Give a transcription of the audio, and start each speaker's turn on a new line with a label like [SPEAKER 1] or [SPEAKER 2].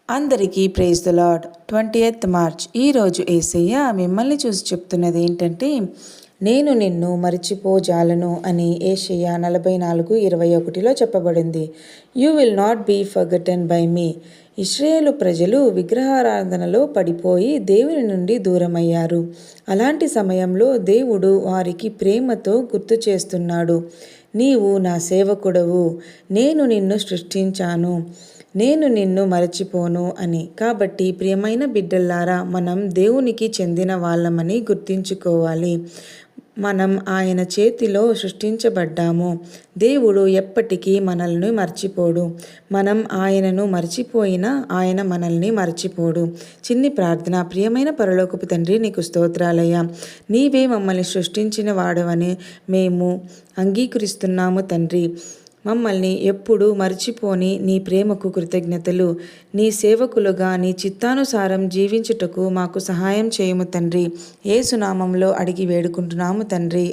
[SPEAKER 1] అందరికీ praise the lord. 20th March ఈరోజు యేసయ్య మిమ్మల్ని చూసి చెప్తున్నది ఏంటంటే, నేను నిన్ను మరిచిపోజాలను అని యెషయా 44:21లో చెప్పబడింది. You will not be forgotten by me. ఇశ్రాయేలు ప్రజలు విగ్రహారాధనలో పడిపోయి దేవుని నుండి దూరమయ్యారు. అలాంటి సమయంలో దేవుడు వారికి ప్రేమతో గుర్తు చేస్తున్నాడు, నీవు నా సేవకుడవు, నేను నిన్ను సృష్టించాను, నేను నిన్ను మరచిపోను అని. కాబట్టి ప్రియమైన బిడ్డల్లారా, మనం దేవునికి చెందిన వాళ్ళమని గుర్తించుకోవాలి. మనం ఆయన చేతిలో సృష్టించబడ్డాము. దేవుడు ఎప్పటికీ మనల్ని మర్చిపోడు. మనం ఆయనను మర్చిపోయినా ఆయన మనల్ని మర్చిపోడు. చిన్ని ప్రార్థన. ప్రియమైన పరలోకపు తండ్రి, నీకు స్తోత్రాలయ్యా. నీవే మమ్మల్ని సృష్టించిన వాడవని మేము అంగీకరిస్తున్నాము తండ్రి. మమ్మల్ని ఎప్పుడూ మర్చిపోని నీ ప్రేమకు కృతజ్ఞతలు. నీ సేవకులుగా నీ చిత్తానుసారం జీవించుటకు మాకు సహాయం చేయము తండ్రి. యేసు నామములో అడిగి వేడుకుంటున్నాము తండ్రి.